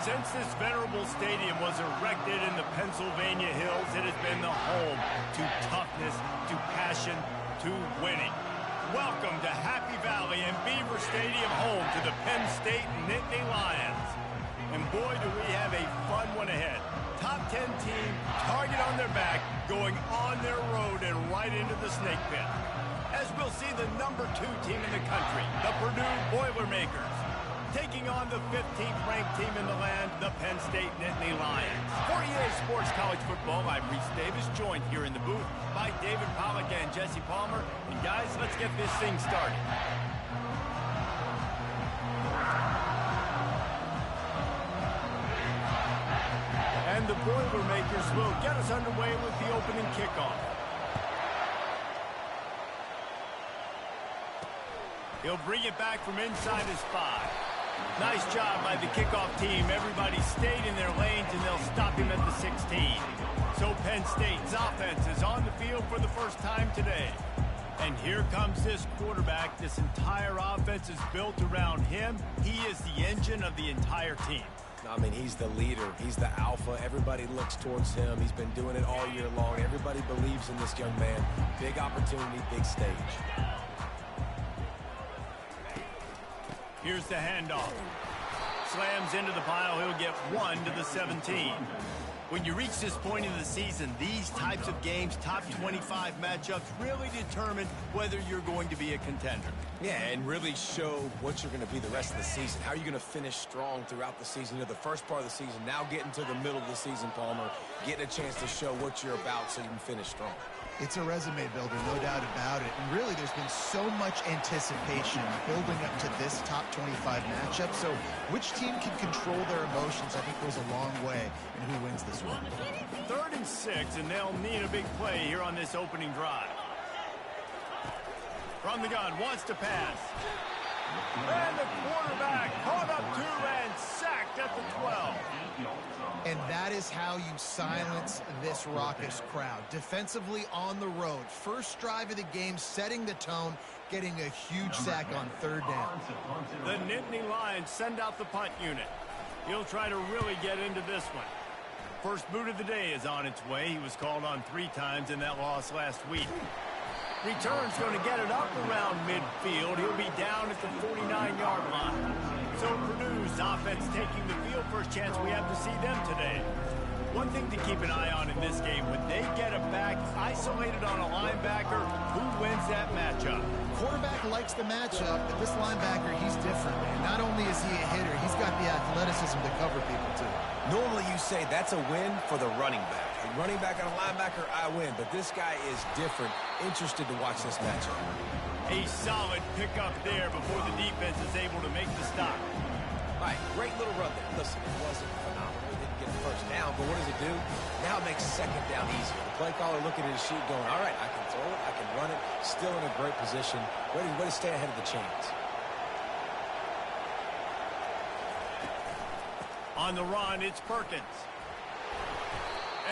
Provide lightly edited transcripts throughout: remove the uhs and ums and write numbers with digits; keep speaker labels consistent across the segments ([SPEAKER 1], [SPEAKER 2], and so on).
[SPEAKER 1] Since this venerable stadium was erected in the Pennsylvania Hills, it has been the home to toughness, to passion, to winning. Welcome to Happy Valley and Beaver Stadium, home to the Penn State Nittany Lions. And boy, do we have a fun one ahead. Top 10 team, target on their back, going on their road and right into the snake pit. As we'll see the number 2 team in the country, the Purdue Boilermakers, taking on the 15th ranked team in the land, the Penn State Nittany Lions. For EA Sports College Football, I'm Reese Davis, joined here in the booth by David Pollack and Jesse Palmer. And guys, let's get this thing started. And the Boilermakers will get us underway with the opening kickoff. He'll bring it back from inside his 5. Nice job by the kickoff team. Everybody stayed in their lanes, and they'll stop him at the 16. So Penn State's offense is on the field for the first time today. And here comes this quarterback. This entire offense is built around him. He is the engine of the entire team.
[SPEAKER 2] I mean, he's the leader. He's the alpha. Everybody looks towards him. He's been doing it all year long. Everybody believes in this young man. Big opportunity, big stage.
[SPEAKER 1] Here's the handoff. Slams into the pile. He'll get 1 to the 17. When you reach this point in the season, these types of games, top 25 matchups, really determine whether you're going to be a contender.
[SPEAKER 2] Yeah, and really show what you're going to be the rest of the season. How are you going to finish strong throughout the season? You know, the first part of the season, now getting to the middle of the season, Palmer, getting a chance to show what you're about so you can finish strong.
[SPEAKER 3] It's a resume builder, no doubt about it. And really, there's been so much anticipation building up to this top 25 matchup. So which team can control their emotions, I think, goes a long way in who wins this one.
[SPEAKER 1] 3rd and 6, and they'll need a big play here on this opening drive. From the gun, wants to pass. And the quarterback caught up to and sacked at the 12.
[SPEAKER 3] And that is how you silence this raucous crowd. Defensively on the road. First drive of the game, setting the tone, getting a huge sack on 3rd down.
[SPEAKER 1] The Nittany Lions send out the punt unit. He'll try to really get into this one. First boot of the day is on its way. He was called on 3 times in that loss last week. Return's going to get it up around midfield. He'll be down at the 49-yard line. So Purdue's offense taking the field. First chance we have to see them today. One thing to keep an eye on in this game, when they get a back isolated on a linebacker, who wins that matchup?
[SPEAKER 3] Quarterback likes the matchup, but this linebacker, he's different, man. Not only is he a hitter, he's got the athleticism to cover people, too.
[SPEAKER 2] Normally you say that's a win for the running back. A running back and a linebacker, I win. But this guy is different. Interested to watch this matchup.
[SPEAKER 1] A solid pickup there before the defense is able to make the stop.
[SPEAKER 2] All right, great little run there. Listen, it wasn't phenomenal. He didn't get a first down, but what does it do? Now it makes 2nd down easier. The play caller looking at his sheet going, all right, I can throw it, I can run it. Still in a great position. Ready to stay ahead of the chains.
[SPEAKER 1] On the run, it's Perkins.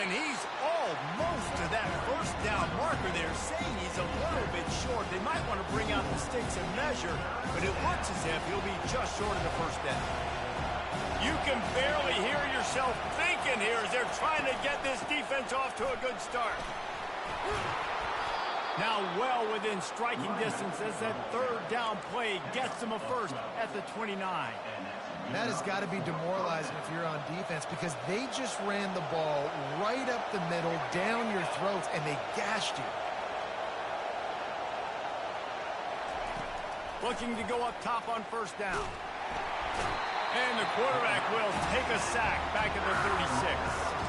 [SPEAKER 1] And he's almost to that first down marker there, saying he's a little bit short. They might want to bring out the sticks and measure, but it looks as if he'll be just short of the first down. You can barely hear yourself thinking here as they're trying to get this defense off to a good start. Now well within striking distance as that 3rd down play gets them a first at the 29.
[SPEAKER 3] That has got to be demoralizing if you're on defense, because they just ran the ball right up the middle, down your throats, and they gashed you.
[SPEAKER 1] Looking to go up top on 1st down. And the quarterback will take a sack back at the 36.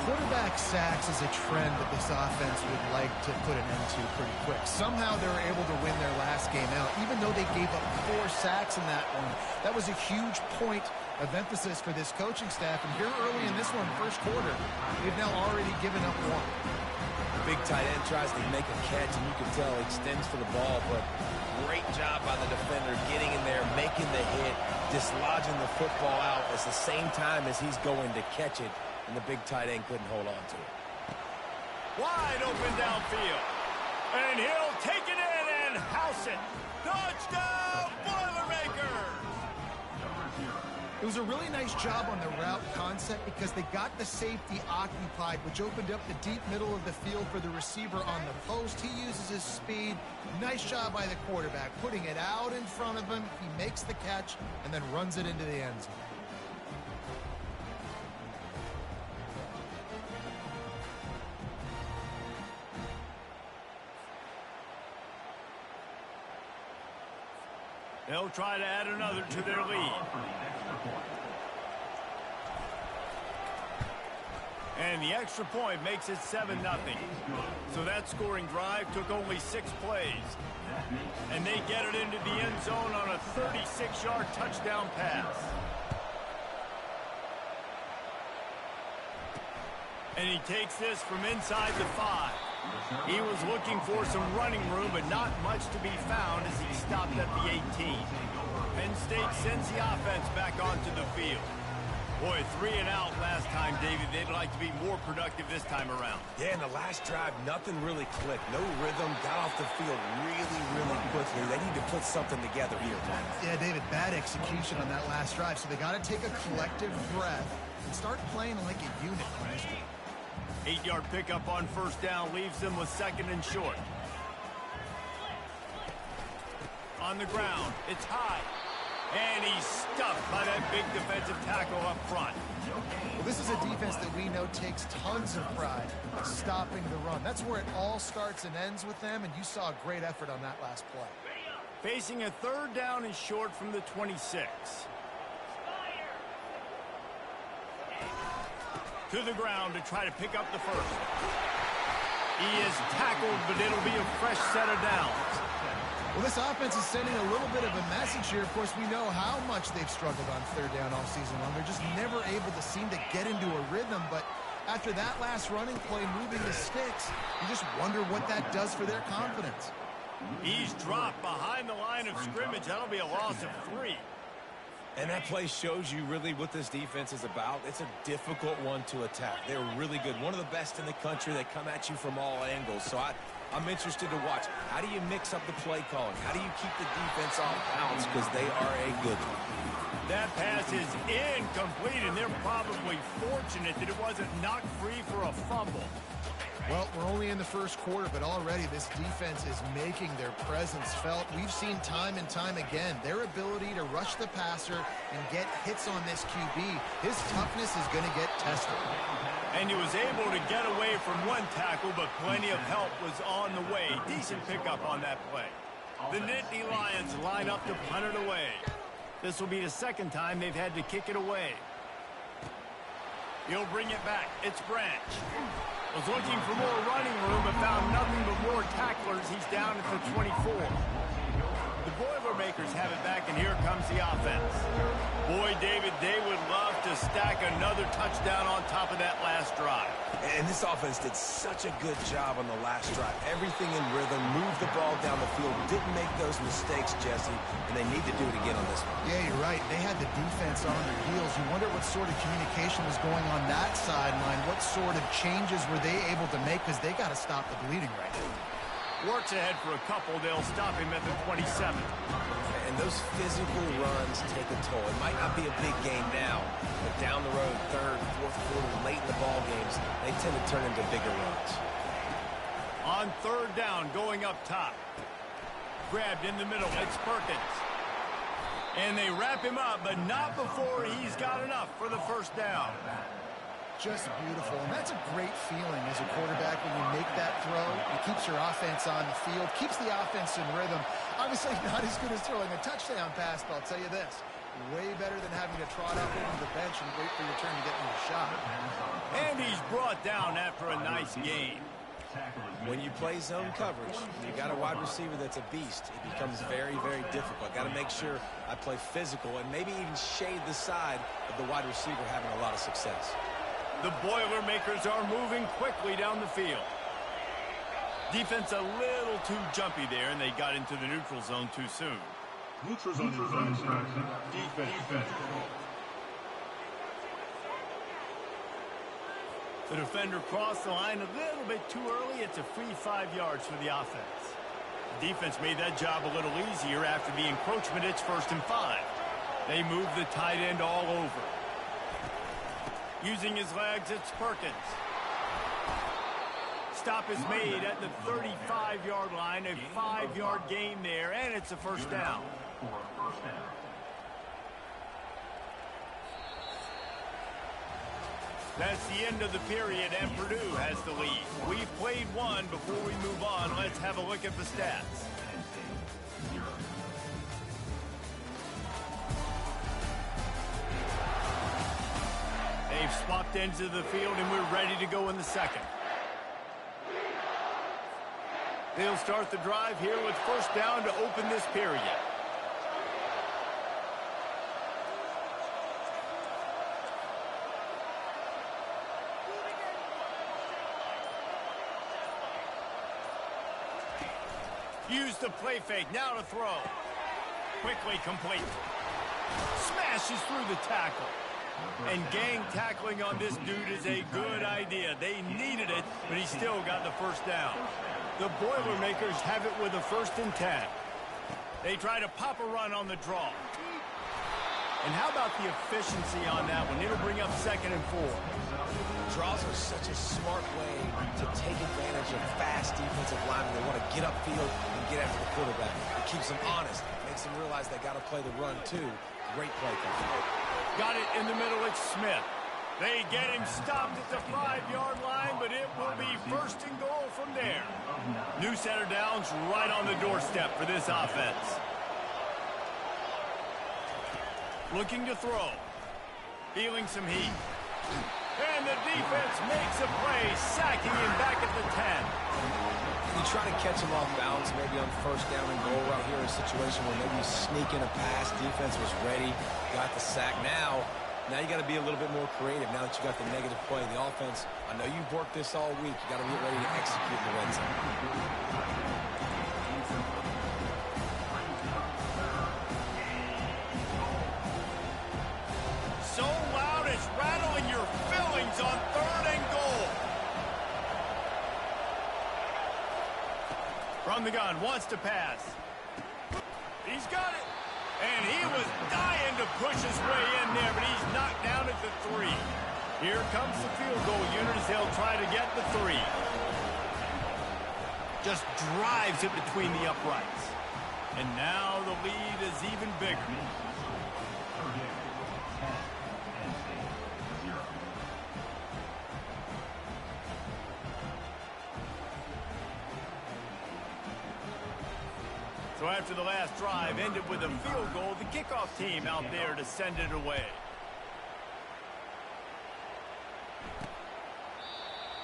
[SPEAKER 3] Quarterback sacks is a trend that this offense would like to put an end to pretty quick. Somehow they were able to win their last game out, even though they gave up 4 sacks in that one. That was a huge point of emphasis for this coaching staff. And here early in this one, 1st quarter, they've now already given up 1.
[SPEAKER 2] Big tight end tries to make a catch, and you can tell he extends for the ball, but great job by the defender getting in there, making the hit, dislodging the football out at the same time as he's going to catch it. And the big tight end couldn't hold on to it.
[SPEAKER 1] Wide open downfield. And he'll take it in and house it. Touchdown, Boilermakers!
[SPEAKER 3] It was a really nice job on the route concept because they got the safety occupied, which opened up the deep middle of the field for the receiver on the post. He uses his speed. Nice job by the quarterback, putting it out in front of him. He makes the catch and then runs it into the end zone.
[SPEAKER 1] They'll try to add another to their lead. And the extra point makes it 7-0. So that scoring drive took only 6 plays. And they get it into the end zone on a 36-yard touchdown pass. And he takes this from inside the 5. He was looking for some running room, but not much to be found as he stopped at the 18. Penn State sends the offense back onto the field. Boy, 3 and out last time, David. They'd like to be more productive this time around.
[SPEAKER 2] Yeah, in the last drive, nothing really clicked. No rhythm, got off the field really quickly. They need to put something together here, Mike.
[SPEAKER 3] Yeah, David, bad execution on that last drive, so they got to take a collective breath and start playing like a unit.
[SPEAKER 1] 8-yard pickup on first down leaves them with 2nd and short. On the ground, it's high. And he's stuffed by that big defensive tackle up front.
[SPEAKER 3] Well, this is a defense that we know takes tons of pride in stopping the run. That's where it all starts and ends with them, and you saw a great effort on that last play.
[SPEAKER 1] Facing a 3rd down and short from the 26. To the ground to try to pick up the first. He is tackled, but it'll be a fresh set of downs.
[SPEAKER 3] Well, this offense is sending a little bit of a message here. Of course, we know how much they've struggled on 3rd down all season long. They're just never able to seem to get into a rhythm. But after that last running play, moving the sticks, you just wonder what that does for their confidence.
[SPEAKER 1] He's dropped behind the line of scrimmage. That'll be a loss of 3.
[SPEAKER 2] And that play shows you really what this defense is about. It's a difficult one to attack. They're really good. One of the best in the country. They come at you from all angles. So I'm interested to watch. How do you mix up the play calling? How do you keep the defense off balance? Because they are a good one.
[SPEAKER 1] That pass is incomplete, and they're probably fortunate that it wasn't knocked free for a fumble.
[SPEAKER 3] Well, we're only in the first quarter, but already this defense is making their presence felt. We've seen time and time again their ability to rush the passer and get hits on this QB. His toughness is going to get tested.
[SPEAKER 1] And he was able to get away from one tackle, but plenty of help was on the way. Decent pickup on that play. The Nittany Lions line up to punt it away. This will be the 2nd time they've had to kick it away. He'll bring it back. It's Branch. Was looking for more running room, but found nothing but more tacklers. He's down at the 24. The Boilermakers have it back, and here comes the offense. Boy, David, they would love to stack another touchdown on top of that last drive.
[SPEAKER 2] And this offense did such a good job on the last drive. Everything in rhythm, moved the ball down the field, didn't make those mistakes, Jesse, and they need to do it again on this one.
[SPEAKER 3] Yeah, you're right. They had the defense on their heels. You wonder what sort of communication was going on that sideline. What sort of changes were they able to make, because they got to stop the bleeding right now.
[SPEAKER 1] Works ahead for a couple. They'll stop him at the 27.
[SPEAKER 2] And those physical runs take a toll. It might not be a big game now, but down the road, 3rd, 4th quarter, late in the ball games, they tend to turn into bigger runs.
[SPEAKER 1] On 3rd down, going up top. Grabbed in the middle. It's Perkins. And they wrap him up, but not before he's got enough for the first down.
[SPEAKER 3] Just beautiful, and that's a great feeling as a quarterback when you make that throw. It keeps your offense on the field, keeps the offense in rhythm. Obviously not as good as throwing a touchdown pass, but I'll tell you this, way better than having to trot up over the bench and wait for your turn to get in the shot.
[SPEAKER 1] And he's brought down after a nice gain.
[SPEAKER 2] When you play zone coverage, you got a wide receiver that's a beast. It becomes very difficult. Got to make sure I play physical and maybe even shade the side of the wide receiver having a lot of success.
[SPEAKER 1] The Boilermakers are moving quickly down the field. Defense a little too jumpy there, and they got into the neutral zone too soon.
[SPEAKER 4] Neutral zone defense.
[SPEAKER 1] The defender crossed the line a little bit too early. It's a free 5 yards for the offense. The defense made that job a little easier after the encroachment. It's 1st and 5. They move the tight end all over. Using his legs, it's Perkins. Stop is made at the 35-yard line, a 5-yard gain there, and it's a first down. That's the end of the period, and Purdue has the lead. We've played one. Before we move on, let's have a look at the stats. They've swapped ends of the field, and we're ready to go in the second. They'll start the drive here with first down to open this period. Use the play fake, now to throw. Quickly complete. Smashes through the tackle. And gang tackling on this dude is a good idea. They needed it, but he still got the first down. The Boilermakers have it with a 1st and 10. They try to pop a run on the draw. And how about the efficiency on that one? It'll bring up 2nd and 4.
[SPEAKER 2] Draws are such a smart way to take advantage of fast defensive linemen. They want to get upfield and get after the quarterback. It keeps them honest. Makes them realize they got to play the run, too. Great play call.
[SPEAKER 1] Got it in the middle. It's Smith. They get him stopped at the 5-yard line, but it will be 1st and goal from there. New set of downs right on the doorstep for this offense. Looking to throw. Feeling some heat. And the defense makes a play, sacking him back at the 10.
[SPEAKER 2] You try to catch him off balance, maybe on 1st down and goal right here in a situation where maybe you sneak in a pass. Defense was ready, got the sack. Now you got to be a little bit more creative now that you got the negative play. The offense, I know you've worked this all week. You got to get ready to execute the red zone.
[SPEAKER 1] So loud it's rattling your fillings on 3rd and goal. From the gun, wants to pass. He's got it. And he was dying to push his way in there, but he's knocked down at the 3. Here comes the field goal unit as they'll try to get the 3. Just drives it between the uprights. And now the lead is even bigger. So after the last drive ended with a field goal, the kickoff team out there to send it away.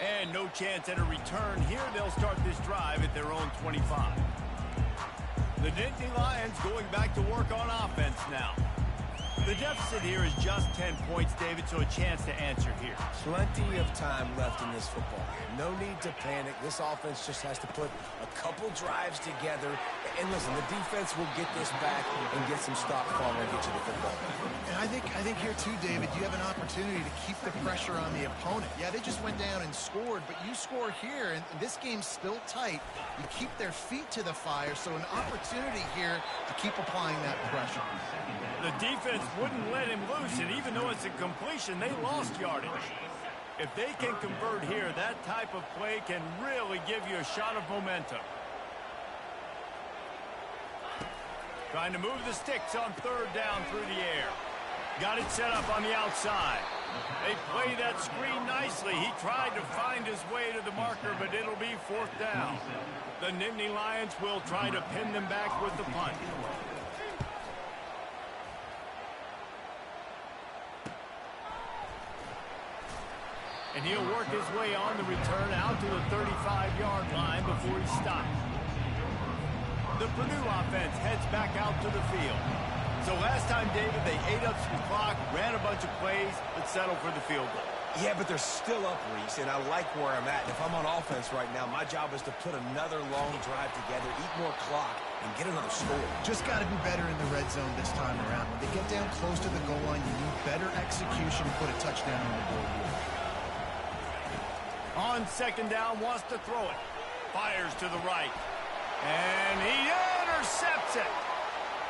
[SPEAKER 1] And no chance at a return here. They'll start this drive at their own 25. The Nittany Lions going back to work on offense now. The deficit here is just 10 points, David, so a chance to answer here.
[SPEAKER 2] Plenty of time left in this football game. No need to panic. This offense just has to put a couple drives together. And listen, the defense will get this back and get some stop form and get you the football.
[SPEAKER 3] And I think here too, David, you have an opportunity to keep the pressure on the opponent. Yeah, they just went down and scored, but you score here, and this game's still tight. You keep their feet to the fire, so an opportunity here to keep applying that pressure.
[SPEAKER 1] The defense wouldn't let him loose, and even though it's a completion, they lost yardage. If they can convert here, that type of play can really give you a shot of momentum. Trying to move the sticks on 3rd down through the air. Got it set up on the outside. They play that screen nicely. He tried to find his way to the marker, but it'll be 4th down. The Nittany Lions will try to pin them back with the punt. And he'll work his way on the return out to the 35-yard line before he stops. The Purdue offense heads back out to the field. So last time, David, they ate up some clock, ran a bunch of plays, but settled for the field goal.
[SPEAKER 2] Yeah, but they're still up, Reese, and I like where I'm at. And if I'm on offense right now, my job is to put another long drive together, eat more clock, and get another score.
[SPEAKER 3] Just got to be better in the red zone this time around. When they get down close to the goal line, you need better execution to put a touchdown on the board here.
[SPEAKER 1] On 2nd down, wants to throw it. Fires to the right. And he intercepts it.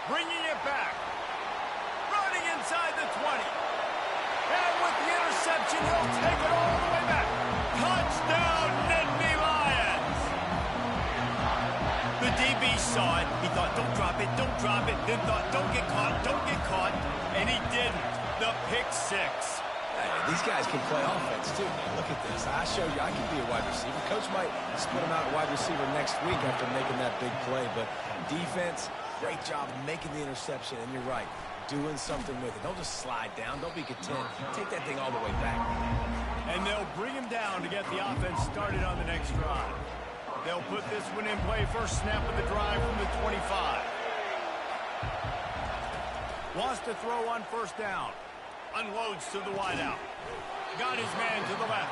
[SPEAKER 1] Bringing it back. inside the 20. And with the interception, he'll take it all the way back. Touchdown, Nittany Lions! The DB saw it. He thought, don't drop it, don't drop it. Then thought, don't get caught, don't get caught. And he didn't. The pick six.
[SPEAKER 2] Hey, these guys can play offense, too. Look at this. I showed you I can be a wide receiver. Coach might split him out at wide receiver next week after making that big play. But defense, great job making the interception. And you're right, doing something with it. Don't just slide down. Don't be content. Take that thing all the way back.
[SPEAKER 1] And they'll bring him down to get the offense started on the next drive. They'll put this one in play. First snap of the drive from the 25. Wants to throw on first down. Unloads to the wideout. Got his man to the left.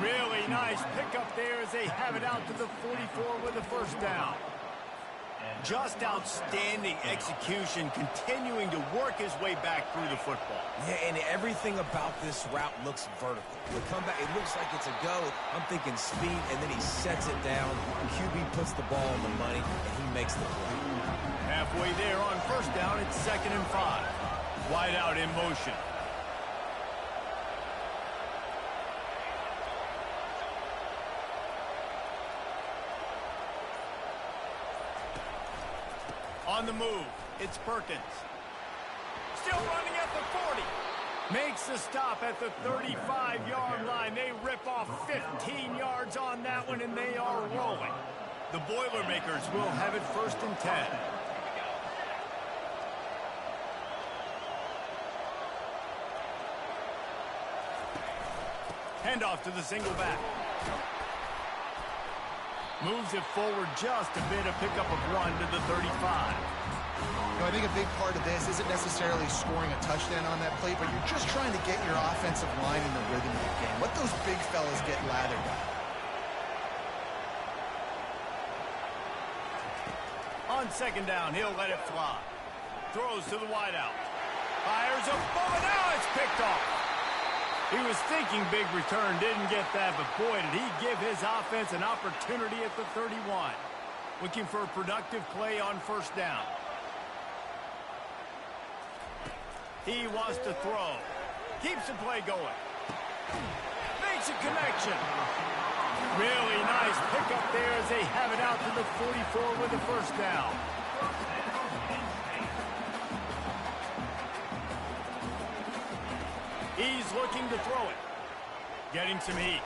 [SPEAKER 1] Really nice pickup there as they have it out to the 44 with a first down. Just outstanding execution, continuing to work his way back through the football.
[SPEAKER 2] Yeah, and everything about this route looks vertical. The comeback, it looks like it's a go. I'm thinking speed, and then he sets it down. QB puts the ball on the money, and he makes the play.
[SPEAKER 1] Halfway there on first down, it's 2nd and 5. Wide out in motion. On the move, it's Perkins. Still running at the 40. Makes the stop at the 35-yard line. They rip off 15 yards on that one, and they are rolling. The Boilermakers will have it 1st and 10. Handoff to the single back. Moves it forward just a bit, a pickup of 1 to the 35.
[SPEAKER 3] You know, I think a big part of this isn't necessarily scoring a touchdown on that play, but you're just trying to get your offensive line in the rhythm of the game. Let those big fellas get lathered up.
[SPEAKER 1] On 2nd down, he'll let it fly. Throws to the wideout. Fires a bullet. Now it's picked off. He was thinking big return, didn't get that, but boy, did he give his offense an opportunity at the 31. Looking for a productive play on first down. He wants to throw. Keeps the play going. Makes a connection. Really nice pickup there as they have it out to the 44 with the first down. He's looking to throw it. Getting some heat.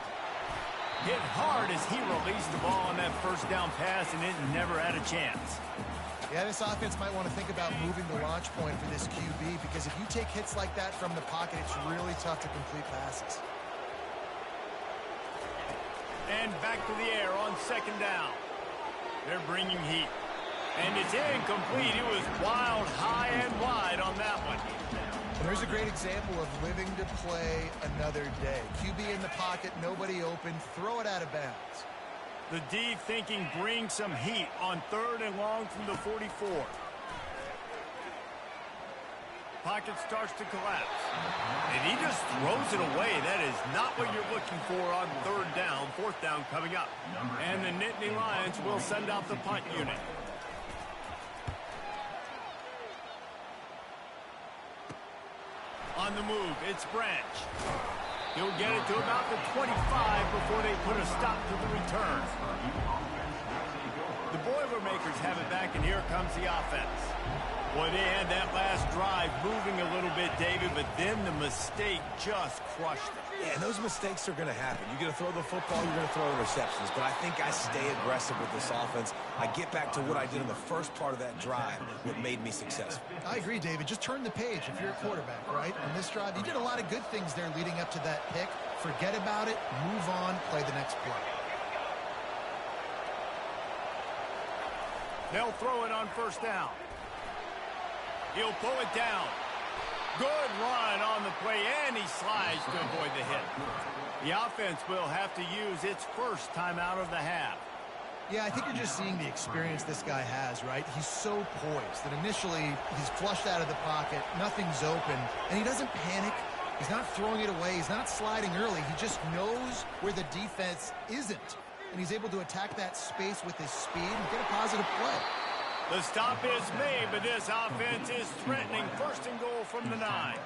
[SPEAKER 1] Hit hard as he released the ball on that first down pass, and it never had a chance.
[SPEAKER 3] Yeah, this offense might want to think about moving the launch point for this QB, because if you take hits like that from the pocket, it's really tough to complete passes.
[SPEAKER 1] And back to the air on 2nd down. They're bringing heat. And it's incomplete. It was wild, high and wide on that one.
[SPEAKER 3] And there's a great example of living to play another day. QB in the pocket, nobody open, throw it out of bounds.
[SPEAKER 1] The D thinking bring some heat on 3rd and long from the 44. Pocket starts to collapse. And he just throws it away. That is not what you're looking for on 3rd down. 4th down coming up. And the Nittany Lions will send out the punt unit. On the move, it's Branch. He'll get it to about the 25 before they put a stop to the return. The Boilermakers have it back, and here comes the offense. Boy, they had that last drive moving a little bit, David, but then the mistake just crushed them.
[SPEAKER 2] Yeah, and those mistakes are going to happen. You're going to throw the football, you're going to throw interceptions. But I think I stay aggressive with this offense. I get back to what I did in the first part of that drive that made me successful.
[SPEAKER 3] I agree, David. Just turn the page if you're a quarterback, right? On this drive, you did a lot of good things there leading up to that pick. Forget about it, move on, play the next play.
[SPEAKER 1] They'll throw it on first down. He'll pull it down. Good run on the play, and he slides to avoid the hit. The offense will have to use its first timeout of the half.
[SPEAKER 3] Yeah, I think you're just seeing the experience this guy has, right? He's so poised that initially he's flushed out of the pocket, nothing's open, and he doesn't panic. He's not throwing it away. He's not sliding early. He just knows where the defense isn't, and he's able to attack that space with his speed and get a positive play.
[SPEAKER 1] The stop is made, but this offense is threatening. First and goal from the 9.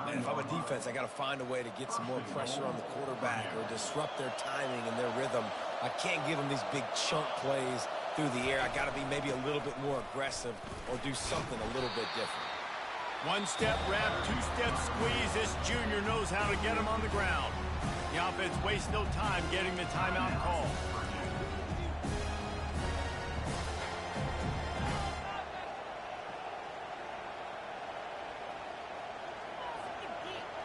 [SPEAKER 2] And if I'm a defense, I got to find a way to get some more pressure on the quarterback or disrupt their timing and their rhythm. I can't give them these big chunk plays through the air. I got to be maybe a little bit more aggressive or do something a little bit different.
[SPEAKER 1] One-step wrap, two-step squeeze. This junior knows how to get him on the ground. The offense wastes no time getting the timeout call.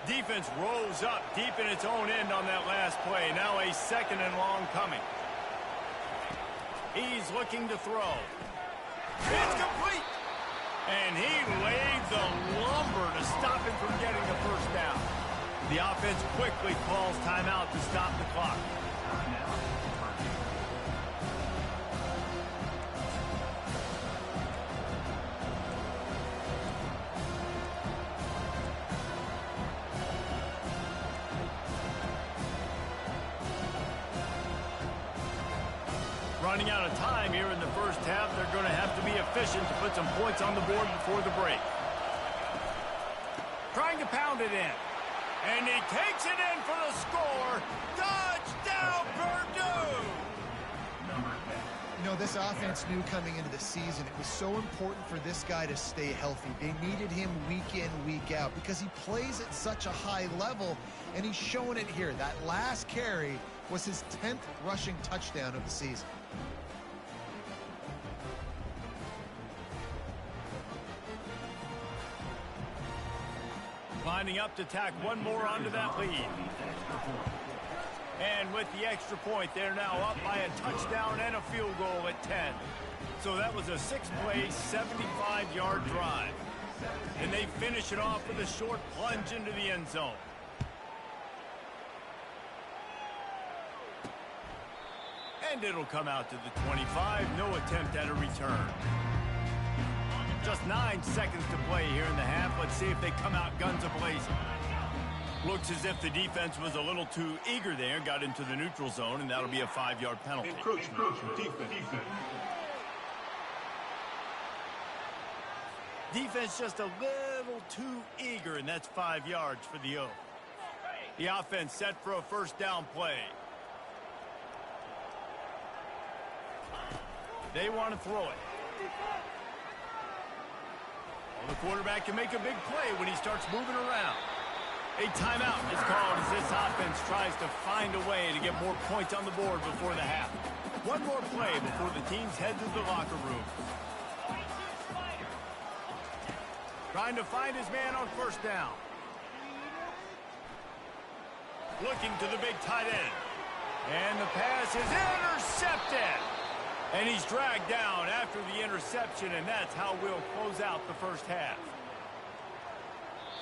[SPEAKER 1] Defense rolls up deep in its own end on that last play. Now a second and long coming. He's looking to throw. It's complete. And he laid the lumber to stop him from getting the first down. The offense quickly calls timeout to stop the clock. Running out of time here in the first half. They're going to have to be efficient to put some points on the board before the break. Trying to pound it in. And he takes it in for the score. Touchdown, Purdue!
[SPEAKER 3] You know, this offense knew coming into the season it was so important for this guy to stay healthy. They needed him week in, week out because he plays at such a high level, and he's showing it here. That last carry was his 10th rushing touchdown of the season.
[SPEAKER 1] Lining up to tack one more onto that lead. And with the extra point, they're now up by a touchdown and a field goal at 10. So that was a 6-play, 75-yard drive. And they finish it off with a short plunge into the end zone. And it'll come out to the 25. No attempt at a return. Just 9 seconds to play here in the half. Let's see if they come out guns a-blazing. Looks as if the defense was a little too eager there. Got into the neutral zone, and that'll be a 5-yard penalty.
[SPEAKER 4] Encroachment. Defense.
[SPEAKER 1] Defense just a little too eager, and that's 5 yards for the O. The offense set for a first down play. They want to throw it. Well, the quarterback can make a big play when he starts moving around. A timeout is called as this offense tries to find a way to get more points on the board before the half. One more play before the teams head to the locker room. Trying to find his man on first down. Looking to the big tight end. And the pass is intercepted. And he's dragged down after the interception, and that's how we'll close out the first half.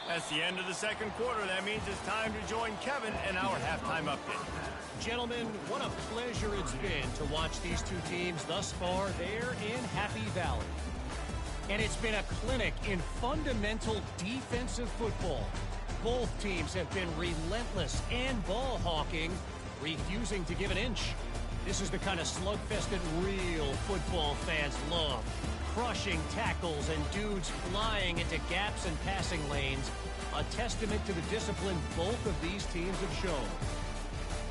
[SPEAKER 1] That's the end of the second quarter. That means it's time to join Kevin in our halftime update.
[SPEAKER 5] Gentlemen, what a pleasure it's been to watch these two teams thus far there in Happy Valley. And it's been a clinic in fundamental defensive football. Both teams have been relentless and ball hawking, refusing to give an inch. This is the kind of slugfest that real football fans love. Crushing tackles and dudes flying into gaps and passing lanes. A testament to the discipline both of these teams have shown.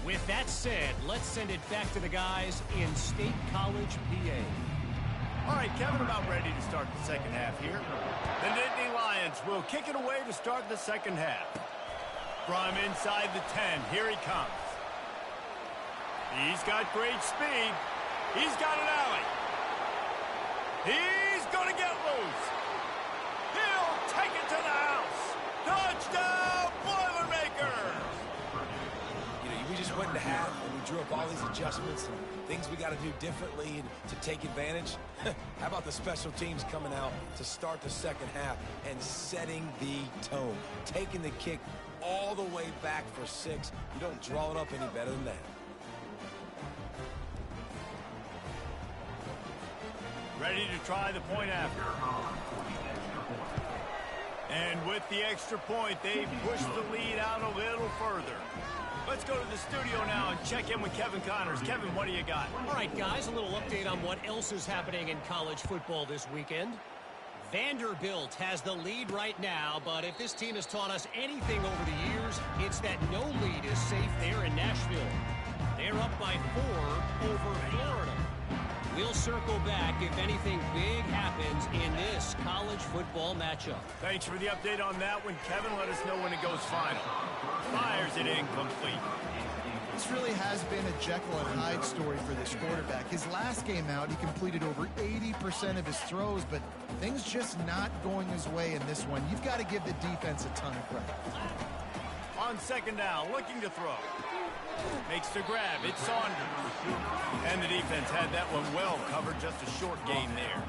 [SPEAKER 5] With that said, let's send it back to the guys in State College, PA.
[SPEAKER 1] All right, Kevin, about ready to start the second half here. The Nittany Lions will kick it away to start the second half. From inside the 10, here he comes. He's got great speed. He's got an alley. He's going to get loose. He'll take it to the house. Touchdown, Boilermakers!
[SPEAKER 2] You know, we just went into half and we drew up all these adjustments and things we got to do differently to take advantage. How about the special teams coming out to start the second half and setting the tone? Taking the kick all the way back for 6. You don't draw it up any better than that.
[SPEAKER 1] Ready to try the point after. And with the extra point, they push the lead out a little further. Let's go to the studio now and check in with Kevin Connors. Kevin, what do you got?
[SPEAKER 5] All right, guys, a little update on what else is happening in college football this weekend. Vanderbilt has the lead right now, but if this team has taught us anything over the years, it's that no lead is safe there in Nashville. They're up by 4 over Florida. We'll circle back if anything big happens in this college football matchup.
[SPEAKER 1] Thanks for the update on that one, Kevin. Let us know when it goes final. Fires it incomplete.
[SPEAKER 3] This really has been a Jekyll and Hyde story for this quarterback. His last game out, he completed over 80% of his throws, but things just not going his way in this one. You've got to give the defense a ton of credit.
[SPEAKER 1] On second down, looking to throw. Makes the grab. It's Saunders. And the defense had that one well covered. Just a short gain there.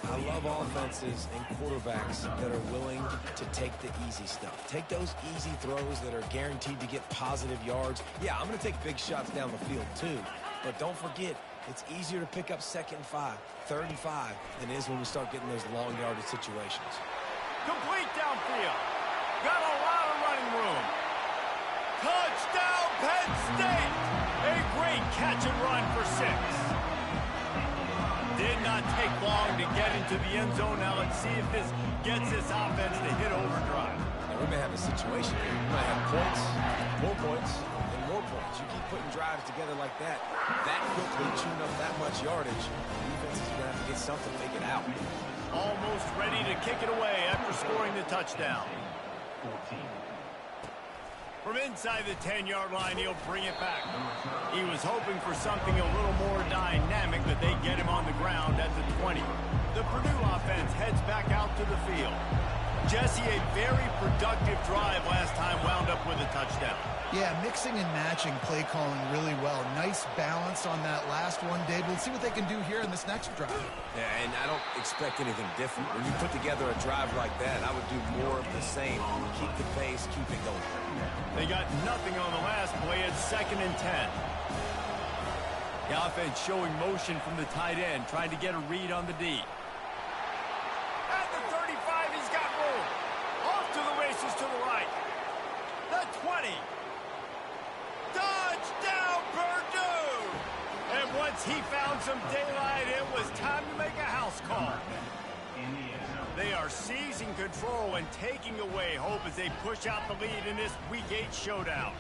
[SPEAKER 2] I love offenses and quarterbacks that are willing to take the easy stuff. Take those easy throws that are guaranteed to get positive yards. Yeah, I'm going to take big shots down the field too. But don't forget, it's easier to pick up 2nd and 5, 3rd and 5 than it is when we start getting those long yardage situations.
[SPEAKER 1] Complete downfield. Got a lot of running room. Touchdown, Penn State! A great catch and run for 6. Did not take long to get into the end zone. Now let's see if this gets this offense to hit overdrive.
[SPEAKER 2] And we may have a situation here. We might have points, more points, and more points. You keep putting drives together like that quickly chewing up that much yardage, the defense is going to have to get something to make it out.
[SPEAKER 1] Almost ready to kick it away after scoring the touchdown.
[SPEAKER 4] 14.
[SPEAKER 1] From inside the 10-yard line, he'll bring it back. He was hoping for something a little more dynamic, but they get him on the ground at the 20. The Purdue offense heads back out to the field. Jesse, a very productive drive last time, wound up with a touchdown.
[SPEAKER 3] Yeah, mixing and matching play calling really well. Nice balance on that last one, Dave. Let's see what they can do here in this next drive.
[SPEAKER 2] Yeah, and I don't expect anything different. When you put together a drive like that, I would do more of the same. Keep the pace, keep it going.
[SPEAKER 1] They got nothing on the last play at 2nd and 10. The offense showing motion from the tight end, trying to get a read on the D. At the 35, he's got room. Off to the races to the right. The 20. Touchdown, Purdue! And once he found some daylight, it was time to make a house call. They are seizing control and taking away hope as they push out the lead in this Week 8 showdown.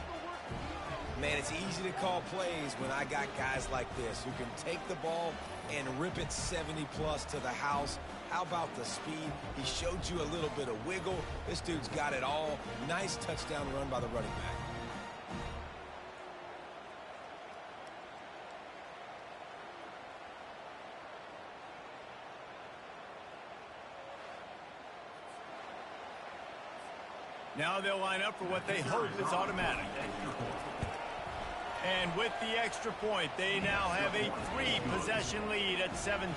[SPEAKER 2] Man, it's easy to call plays when I got guys like this who can take the ball and rip it 70-plus to the house. How about the speed? He showed you a little bit of wiggle. This dude's got it all. Nice touchdown run by the running back.
[SPEAKER 1] Now they'll line up for what they hope is automatic. And with the extra point, they now have a 3-possession lead at 17.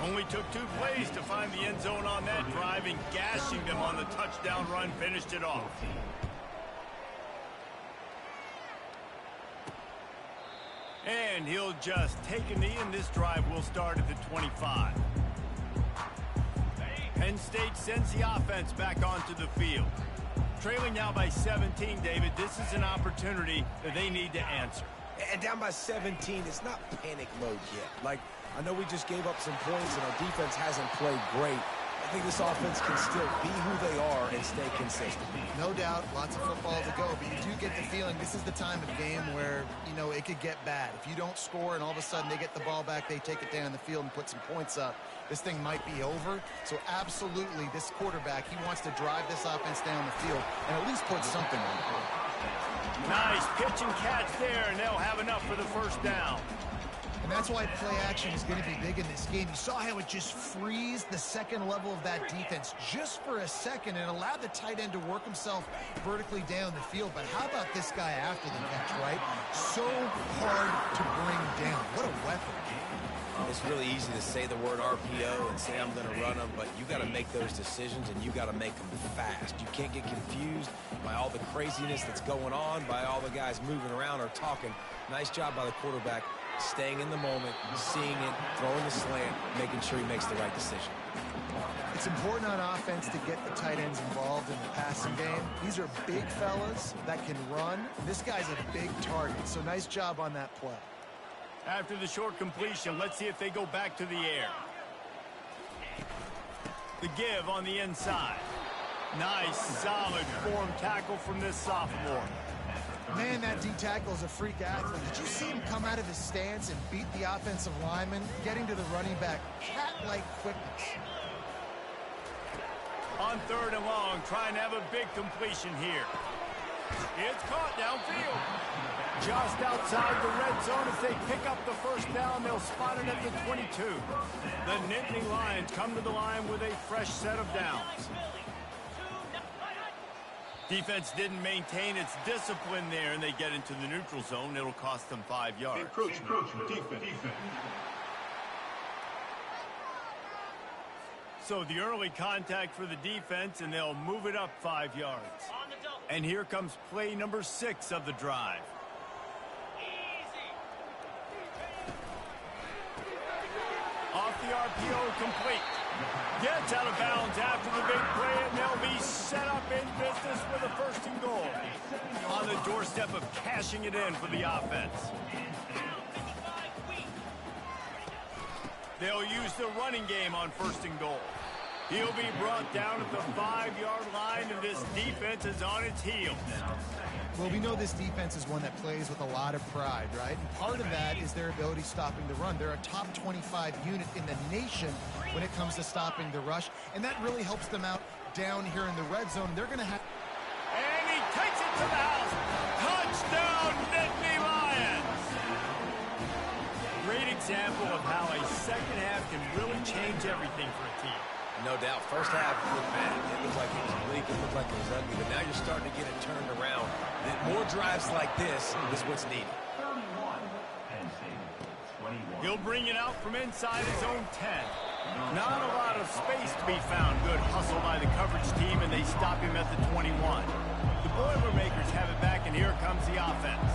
[SPEAKER 1] Only took 2 plays to find the end zone on that drive, and gashing them on the touchdown run finished it off. And he'll just take a knee, and this drive will start at the 25. Penn State sends the offense back onto the field. Trailing now by 17, David, this is an opportunity that they need to answer.
[SPEAKER 2] And down by 17, it's not panic mode yet. Like, I know we just gave up some points and our defense hasn't played great. I think this offense can still be who they are and stay consistent.
[SPEAKER 3] No doubt, lots of football to go, but you do get the feeling this is the time of game where, you know, it could get bad. If you don't score and all of a sudden they get the ball back, they take it down the field and put some points up, this thing might be over. So absolutely, this quarterback, he wants to drive this offense down the field and at least put something on it.
[SPEAKER 1] Nice pitch and catch there, and they'll have enough for the first down.
[SPEAKER 3] And that's why play action is going to be big in this game. You saw how it just freezed the second level of that defense just for a second and allowed the tight end to work himself vertically down the field. But how about this guy after the catch, right? So hard to bring down. What a weapon.
[SPEAKER 2] It's really easy to say the word RPO and say I'm going to run them, but you got to make those decisions and you got to make them fast. You can't get confused by all the craziness that's going on, by all the guys moving around or talking. Nice job by the quarterback staying in the moment, seeing it, throwing the slant, making sure he makes the right decision.
[SPEAKER 3] It's important on offense to get the tight ends involved in the passing game. These are big fellas that can run. This guy's a big target, so nice job on that play.
[SPEAKER 1] After the short completion, let's see if they go back to the air. The give on the inside. Nice, solid form tackle from this sophomore.
[SPEAKER 3] Man, that D tackle is a freak athlete. Did you see him come out of his stance and beat the offensive lineman, getting to the running back? Cat-like quickness.
[SPEAKER 1] On 3rd and long, trying to have a big completion here. It's caught downfield. Just outside the red zone as they pick up the first down. They'll spot it at the 22. The Nittany Lions come to the line with a fresh set of downs. Defense didn't maintain its discipline there, and they get into the neutral zone. It'll cost them 5 yards.
[SPEAKER 4] Encroachment. Defense.
[SPEAKER 1] So the early contact for the defense, and they'll move it up 5 yards. And here comes play number 6 of the drive. Off the RPO, complete. Gets out of bounds after the big play, and they'll be set up in business with a 1st and goal. On the doorstep of cashing it in for the offense. They'll use the running game on 1st and goal. He'll be brought down at the 5-yard line, and this defense is on its heels.
[SPEAKER 3] Well, we know this defense is one that plays with a lot of pride, right? And part of that is their ability stopping the run. They're a top 25 unit in the nation when it comes to stopping the rush, and that really helps them out down here in the red zone. They're going to have...
[SPEAKER 1] And he takes it to the house. Touchdown, Nittany Lions! Great example of how a second half can really change everything for a team.
[SPEAKER 2] No doubt. First half looked bad. It looked like it was bleak. It looked like it was ugly. But now you're starting to get it turned around. More drives like this is what's needed.
[SPEAKER 1] He'll bring it out from inside his own 10. Not a lot of space to be found. Good hustle by the coverage team, and they stop him at the 21. The Boilermakers have it back, and here comes the offense.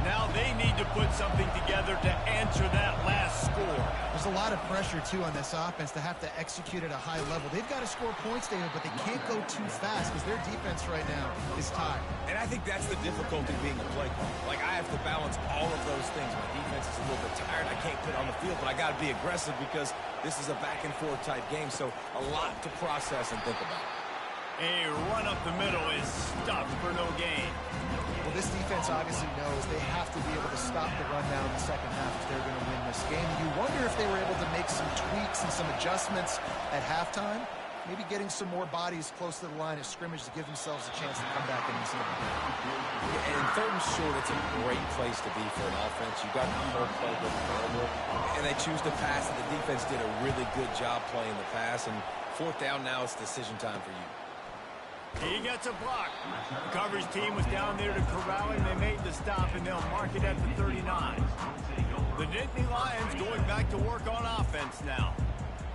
[SPEAKER 1] Now they need to put something together to answer that last score.
[SPEAKER 3] There's a lot of pressure, too, on this offense to have to execute at a high level. They've got to score points, David, but they can't go too fast because their defense right now is tired.
[SPEAKER 2] And I think that's the difficulty being a play caller. Like, I have to balance all of those things. My defense is a little bit tired. I can't put it on the field, but I got to be aggressive because this is a back-and-forth type game, so a lot to process and think about.
[SPEAKER 1] A run up the middle is stuffed for no gain.
[SPEAKER 3] Well, this defense obviously knows they have to be able to stop the run down in the second half if they're going to win this game. You wonder if they were able to make some tweaks and some adjustments at halftime, maybe getting some more bodies close to the line of scrimmage to give themselves a chance to come back in this game.
[SPEAKER 2] Yeah, and 3rd and short, it's a great place to be for an offense. You got the whole playbook available, and they choose to pass, and the defense did a really good job playing the pass, and 4th down now, it's decision time for you.
[SPEAKER 1] He gets a block. The coverage team was down there to corral him. They made the stop, and they'll mark it at the 39. The Nittany Lions going back to work on offense now.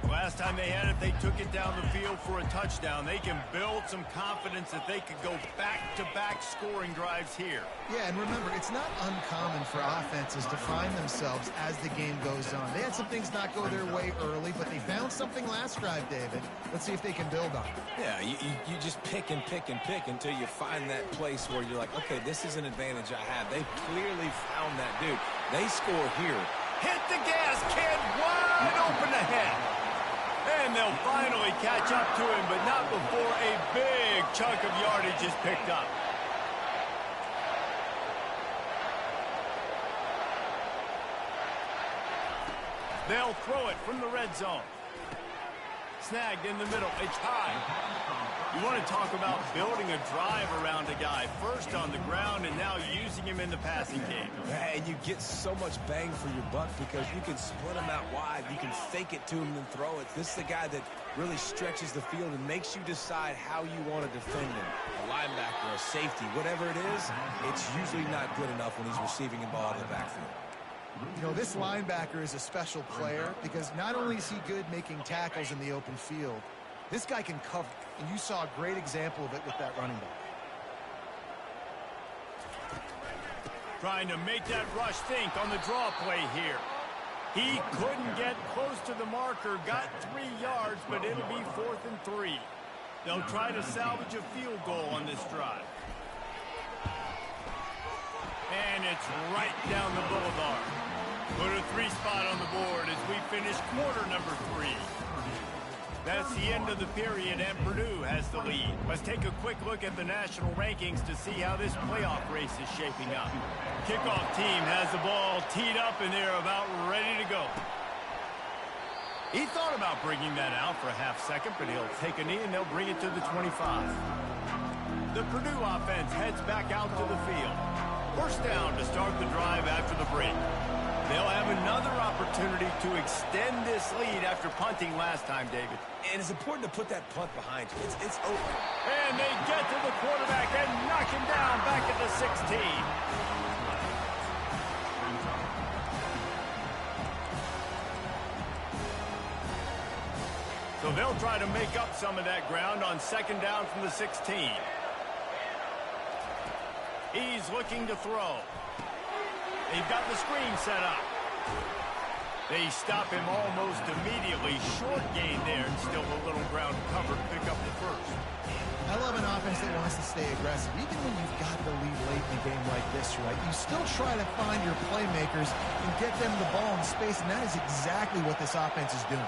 [SPEAKER 1] Last time they had it, they took it down the field for a touchdown. They can build some confidence that they could go back-to-back scoring drives here.
[SPEAKER 3] Yeah, and remember, it's not uncommon for offenses to find themselves as the game goes on. They had some things not go their way early, but they found something last drive, David. Let's see if they can build on it.
[SPEAKER 2] Yeah, you just pick and pick and pick until you find that place where you're like, okay, this is an advantage I have. They clearly found that, dude. They score here.
[SPEAKER 1] Hit the gas, kid, wide open ahead. And they'll finally catch up to him, but not before a big chunk of yardage is picked up. They'll throw it from the red zone. Snagged in the middle. It's high. You want to talk about building a drive around a guy. First on the ground and now using him in the passing game.
[SPEAKER 2] Yeah, and you get so much bang for your buck because you can split him out wide. You can fake it to him and throw it. This is the guy that really stretches the field and makes you decide how you want to defend him. A linebacker, a safety, whatever it is, it's usually not good enough when he's receiving the ball in the backfield.
[SPEAKER 3] You know, this linebacker is a special player because not only is he good making tackles in the open field, this guy can cover, and you saw a great example of it with that running back.
[SPEAKER 1] Trying to make that rush think on the draw play here. He couldn't get close to the marker, got 3 yards, but it'll be 4th and 3. They'll try to salvage a field goal on this drive. And it's right down the boulevard. Put a 3 spot on the board as we finish quarter number 3. That's the end of the period, and Purdue has the lead. Let's take a quick look at the national rankings to see how this playoff race is shaping up. Kickoff team has the ball teed up, and they're about ready to go. He thought about bringing that out for a half second, but he'll take a knee, and they'll bring it to the 25. The Purdue offense heads back out to the field. First down to start the drive after the break. They'll have another opportunity to extend this lead after punting last time, David.
[SPEAKER 2] And it's important to put that punt behind you. It's open.
[SPEAKER 1] And they get to the quarterback and knock him down back at the 16. So they'll try to make up some of that ground on second down from the 16. He's looking to throw. They've got the screen set up. They stop him almost immediately. Short gain there, and still a little ground cover to pick up the first.
[SPEAKER 3] I love an offense that wants to stay aggressive. Even when you've got the lead late in a game like this, right, you still try to find your playmakers and get them the ball in space, and that is exactly what this offense is doing.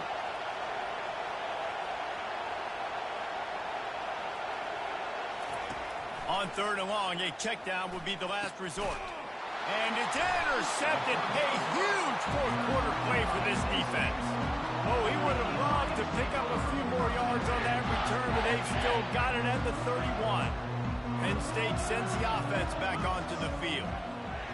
[SPEAKER 1] On 3rd and long, a check down would be the last resort. And it's intercepted. A huge 4th quarter play for this defense. Oh, he would have loved to pick up a few more yards on that return, but they've still got it at the 31. Penn State sends the offense back onto the field.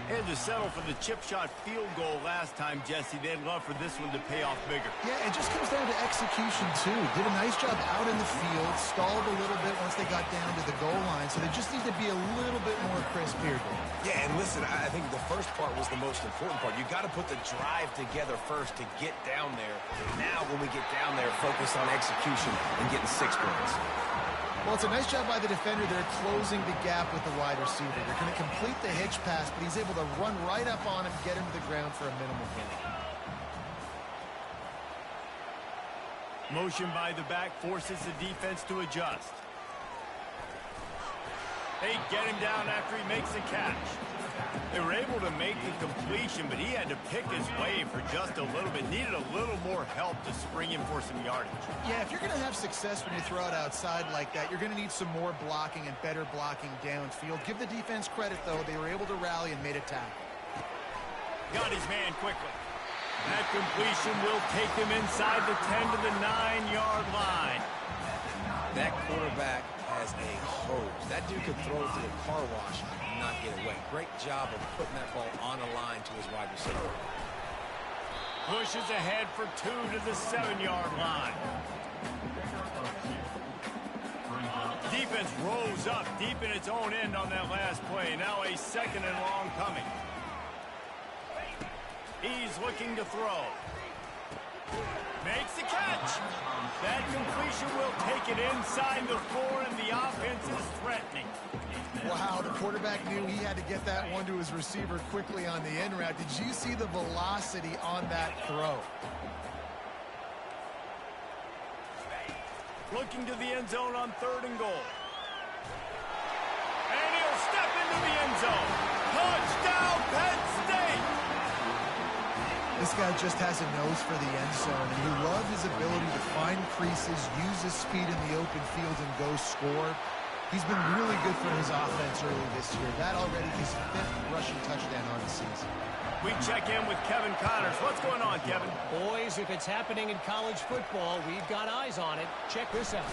[SPEAKER 1] They had to settle for the chip shot field goal last time, Jesse. They'd love for this one to pay off bigger.
[SPEAKER 3] Yeah, it just comes down to execution, too. Did a nice job out in the field, stalled a little bit once they got down to the goal line, so they just need to be a little bit more crisp here, Dave.
[SPEAKER 2] Yeah, and listen, I think the first part was the most important part. You got to put the drive together first to get down there. Now, when we get down there, focus on execution and getting 6 points.
[SPEAKER 3] Well, it's a nice job by the defender. They're closing the gap with the wide receiver. They're going to complete the hitch pass, but he's able to run right up on him, get him to the ground for a minimal gain.
[SPEAKER 1] Motion by the back forces the defense to adjust. They get him down after he makes the catch. They were able to make the completion, but he had to pick his way for just a little bit. Needed a little more help to spring him for some yardage.
[SPEAKER 3] Yeah, if you're going to have success when you throw it outside like that, you're going to need some more blocking and better blocking downfield. Give the defense credit, though. They were able to rally and made a tackle.
[SPEAKER 1] Got his man quickly. That completion will take him inside the 10 to the 9-yard line.
[SPEAKER 2] That quarterback has a hose. That dude could throw it to the car wash and not get away. Great job of putting that ball on a line to his wide receiver.
[SPEAKER 1] Pushes ahead for 2 to the 7-yard line. Defense rose up deep in its own end on that last play. Now a 2nd and long coming. He's looking to throw. Makes the catch. That completion will take it inside the 4, and the offense is threatening.
[SPEAKER 3] Wow, the quarterback knew he had to get that one to his receiver quickly on the in route. Did you see the velocity on that throw?
[SPEAKER 1] Looking to the end zone on 3rd and goal. And he'll step into the end zone. Touchdown, Penn State!
[SPEAKER 3] This guy just has a nose for the end zone, and you love his ability to find creases, use his speed in the open field, and go score. He's been really good for his offense early this year. That already his 5th rushing touchdown on the season.
[SPEAKER 1] We check in with Kevin Connors. What's going on, Kevin?
[SPEAKER 5] Boys, if it's happening in college football, we've got eyes on it. Check this out.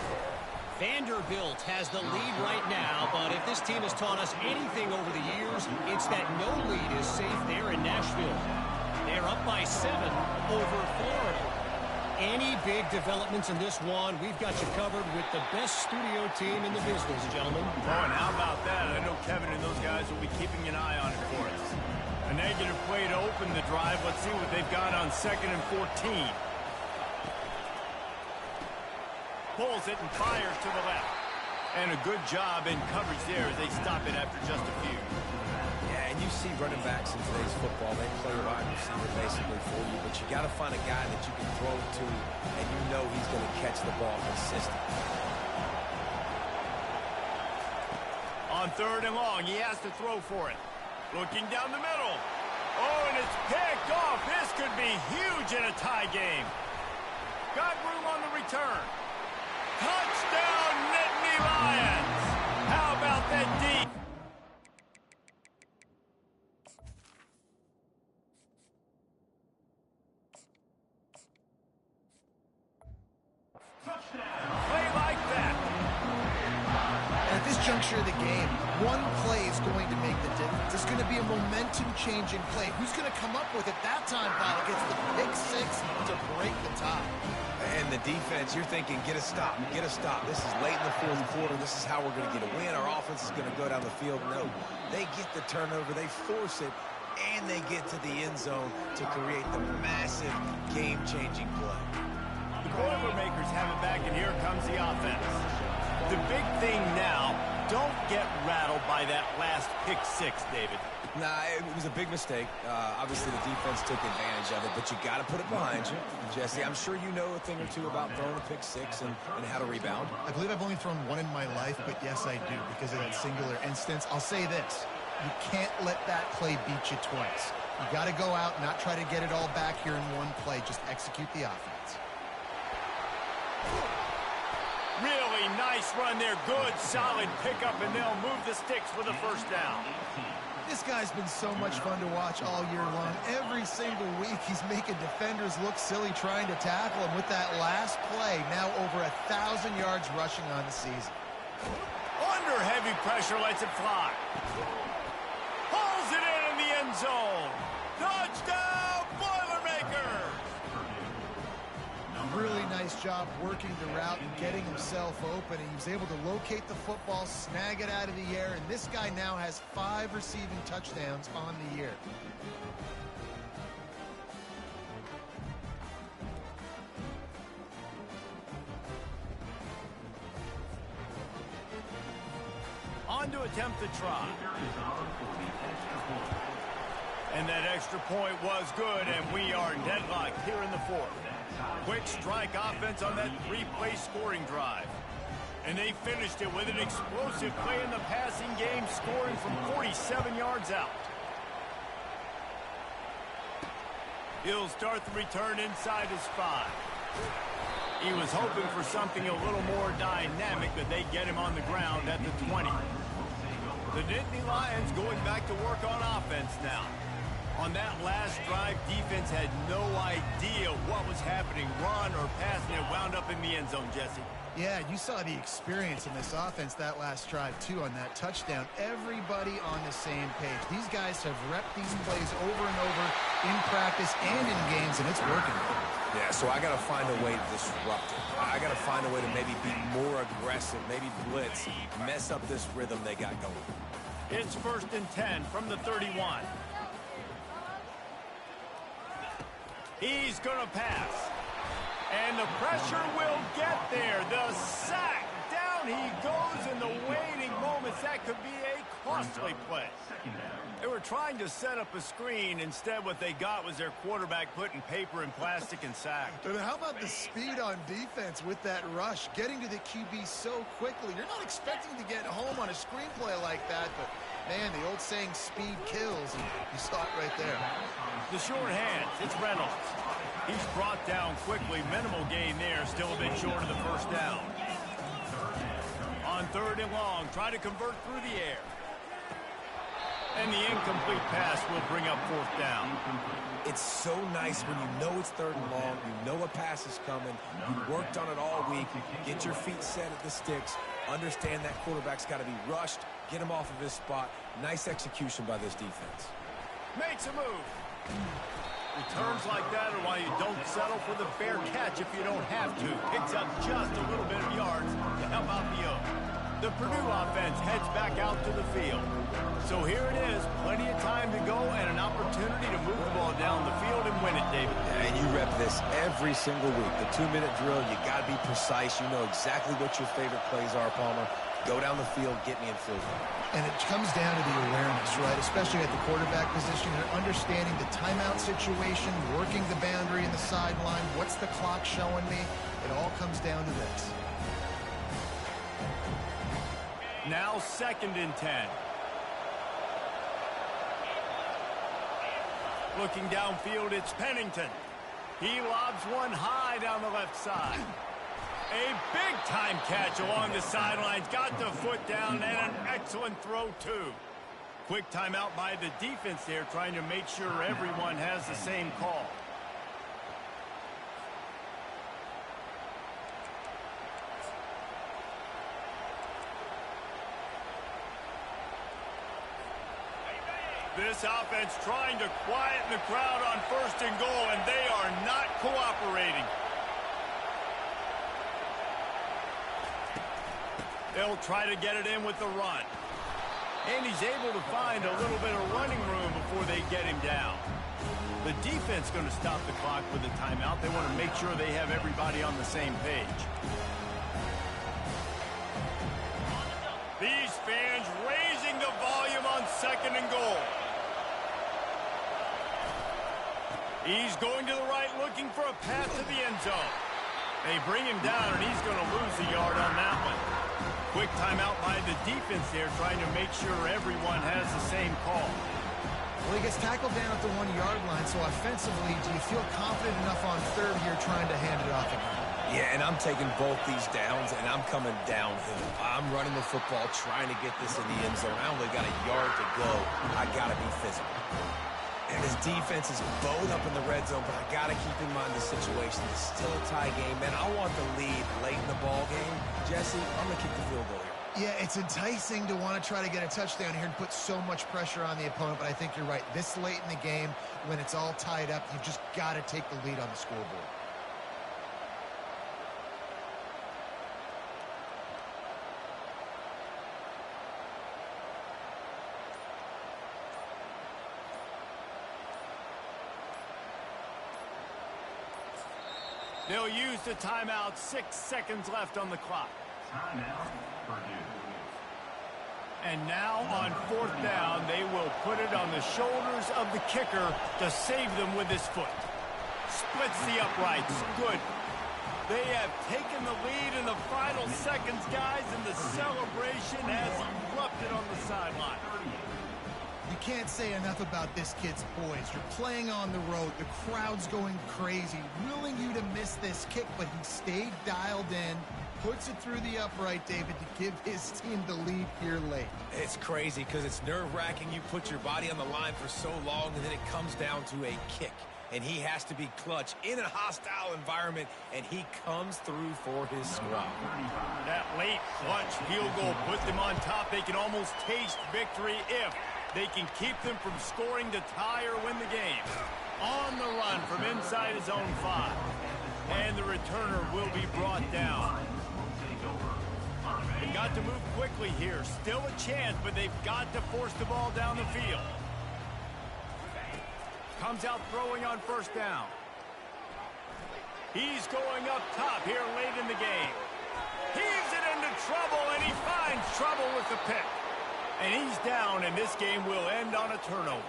[SPEAKER 5] Vanderbilt has the lead right now, but if this team has taught us anything over the years, it's that no lead is safe there in Nashville. They're up by 7 over Florida. Any big developments in this one, we've got you covered with the best studio team in the business, gentlemen.
[SPEAKER 1] Oh, and how about that? I know Kevin and those guys will be keeping an eye on it for us. A negative play to open the drive. Let's see what they've got on 2nd and 14. Pulls it and fires to the left. And a good job in coverage there as they stop it after just a few.
[SPEAKER 2] Yeah, And you see running backs in today's football, they play wide receiver basically for you, but you got to find a guy that you can throw it to, and you know he's going to catch the ball consistently.
[SPEAKER 1] On 3rd and long, he has to throw for it. Looking down the middle. Oh, and it's picked off. This could be huge in a tie game. Got room on the return. Touchdown, Nittany Lions. How about that deep? Play like that.
[SPEAKER 3] And at this juncture of the game, one play is going to make the difference. It's going to be a momentum-changing play. Who's going to come up with it that time, Bob? It gets the pick 6 to break the tie.
[SPEAKER 2] And the defense, you're thinking, get a stop, get a stop. This is late in the 4th quarter. This is how we're going to get a win. Our offense is going to go down the field. No, they get the turnover, they force it, and they get to the end zone to create the massive game-changing play.
[SPEAKER 1] The Boilermakers have it back, and here comes the offense. The big thing now, don't get rattled by that last pick 6, David.
[SPEAKER 2] Nah, it was a big mistake. Obviously, the defense took advantage of it, but you got to put it behind you. Jesse, I'm sure you know a thing or two about throwing a pick 6 and how to rebound.
[SPEAKER 3] I believe I've only thrown one in my life, but yes, I do, because of that singular instance. I'll say this. You can't let that play beat you twice. You got to go out and not try to get it all back here in one play. Just execute the offense.
[SPEAKER 1] Really nice run there. Good, solid pickup, and they'll move the sticks for the 1st down.
[SPEAKER 3] This guy's been so much fun to watch all year long. Every single week, he's making defenders look silly trying to tackle him. With that last play, now over 1,000 yards rushing on the season.
[SPEAKER 1] Under heavy pressure, lets it fly. Pulls it in the end zone. Touchdown, Boilermakers!
[SPEAKER 3] Really nice job working the route and getting himself open. He was able to locate the football, snag it out of the air, and this guy now has 5 receiving touchdowns on the year.
[SPEAKER 1] On to attempt the try. And that extra point was good, and we are deadlocked here in the 4th. Quick strike offense on that 3-play scoring drive. And they finished it with an explosive play in the passing game, scoring from 47 yards out. He'll start the return inside his 5. He was hoping for something a little more dynamic, but they get him on the ground at the 20. The Nittany Lions going back to work on offense now. On that last drive, defense had no idea what was happening, run or pass, and it wound up in the end zone, Jesse.
[SPEAKER 3] Yeah, you saw the experience in this offense that last drive, too, on that touchdown. Everybody on the same page. These guys have repped these plays over and over in practice and in games, and it's working.
[SPEAKER 2] Yeah, so I got to find a way to disrupt it. I got to find a way to maybe be more aggressive, maybe blitz, mess up this rhythm they got going.
[SPEAKER 1] It's 1st and 10 from the 31. He's going to pass. And the pressure will get there. The sack. Down he goes in the waiting moments. That could be a costly play. They were trying to set up a screen. Instead, what they got was their quarterback putting paper and plastic and sacked.
[SPEAKER 3] And how about the speed on defense with that rush? Getting to the QB so quickly. You're not expecting to get home on a screenplay like that, but, man, the old saying, speed kills, and you saw it right there.
[SPEAKER 1] The short hands, it's Reynolds. He's brought down quickly. Minimal gain there, still a bit short of the 1st down. On 3rd and long, try to convert through the air. And the incomplete pass will bring up 4th down.
[SPEAKER 2] It's so nice when you know it's 3rd and long, you know a pass is coming, you worked on it all week, get your feet set at the sticks, understand that quarterback's got to be rushed, get him off of his spot. Nice execution by this defense.
[SPEAKER 1] Makes a move. Returns like that are why you don't settle for the fair catch if you don't have to. Picks up just a little bit of yards to help out the Oak. The Purdue offense heads back out to the field. So here it is, plenty of time to go and an opportunity to move the ball down the field and win it, David.
[SPEAKER 2] And you rep this every single week. The 2-minute drill, you got to be precise. You know exactly what your favorite plays are, Palmer. Go down the field, get me in field goal.
[SPEAKER 3] And it comes down to the awareness, right? Especially at the quarterback position and understanding the timeout situation, working the boundary in the sideline. What's the clock showing me? It all comes down to this.
[SPEAKER 1] Now 2nd and 10. Looking downfield, it's Pennington. He lobs one high down the left side. A big-time catch along the sidelines. Got the foot down, and an excellent throw, too. Quick timeout by the defense there, trying to make sure everyone has the same call. This offense trying to quieten the crowd on 1st and goal, and they are not cooperating. They'll try to get it in with the run. And he's able to find a little bit of running room before they get him down. The defense going to stop the clock with a timeout. They want to make sure they have everybody on the same page. These fans raising the volume on 2nd and goal. He's going to the right, looking for a path to the end zone. They bring him down, and he's going to lose a yard on that one. Quick timeout by the defense there, trying to make sure everyone has the same call.
[SPEAKER 3] Well, he gets tackled down at the 1-yard line, so offensively, do you feel confident enough on 3rd here trying to hand it off again?
[SPEAKER 2] Yeah, and I'm taking both these downs, and I'm coming downhill. I'm running the football, trying to get this in the end zone. I only got a yard to go. I got to be physical. And his defense is bowed up in the red zone, but I got to keep in mind the situation. It's still a tie game, man. I want the lead late in the ball game. Jesse, I'm going to kick the field goal here.
[SPEAKER 3] Yeah, it's enticing to want to try to get a touchdown here and put so much pressure on the opponent, but I think you're right. This late in the game, when it's all tied up, you've just got to take the lead on the scoreboard.
[SPEAKER 1] They'll use the timeout. 6 seconds left on the clock.
[SPEAKER 4] Timeout, Purdue.
[SPEAKER 1] And now on 4th down, they will put it on the shoulders of the kicker to save them with his foot. Splits the uprights. Good. They have taken the lead in the final seconds, guys, and the celebration has erupted on the sideline.
[SPEAKER 3] You can't say enough about this kid's poise. You're playing on the road. The crowd's going crazy, willing you to miss this kick, but he stayed dialed in, puts it through the upright, David, to give his team the lead here late.
[SPEAKER 2] It's crazy because it's nerve-wracking. You put your body on the line for so long, and then it comes down to a kick. And he has to be clutch in a hostile environment, and he comes through for his squad.
[SPEAKER 1] That late clutch field goal put them on top. They can almost taste victory if they can keep them from scoring to tie or win the game. On the run from inside his own 5. And the returner will be brought down. They've got to move quickly here. Still a chance, but they've got to force the ball down the field. Comes out throwing on 1st down. He's going up top here late in the game. Heaves it into trouble, and he finds trouble with the pick. And he's down, and this game will end on a turnover.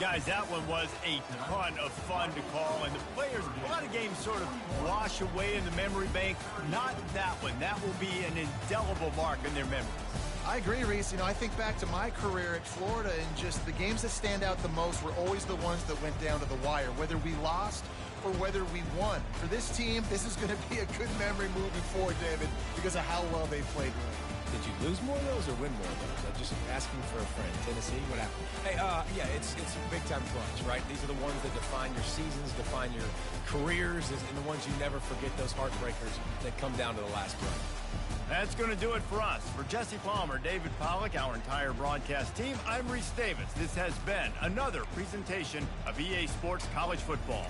[SPEAKER 1] Guys, that one was a ton of fun to call, and the players, a lot of games sort of wash away in the memory bank. Not that one. That will be an indelible mark in their memories.
[SPEAKER 3] I agree, Reese. You know, I think back to my career at Florida, and just the games that stand out the most were always the ones that went down to the wire, whether we lost or whether we won. For this team, this is going to be a good memory moving forward, David, because of how well they played.
[SPEAKER 2] Did you lose more of those or win more of those? I'm just asking for a friend. Tennessee, what happened? Hey, yeah, it's big-time clutch, right? These are the ones that define your seasons, define your careers, and the ones you never forget, those heartbreakers that come down to the last run.
[SPEAKER 1] That's going to do it for us. For Jesse Palmer, David Pollack, our entire broadcast team, I'm Reese Davis. This has been another presentation of EA Sports College Football.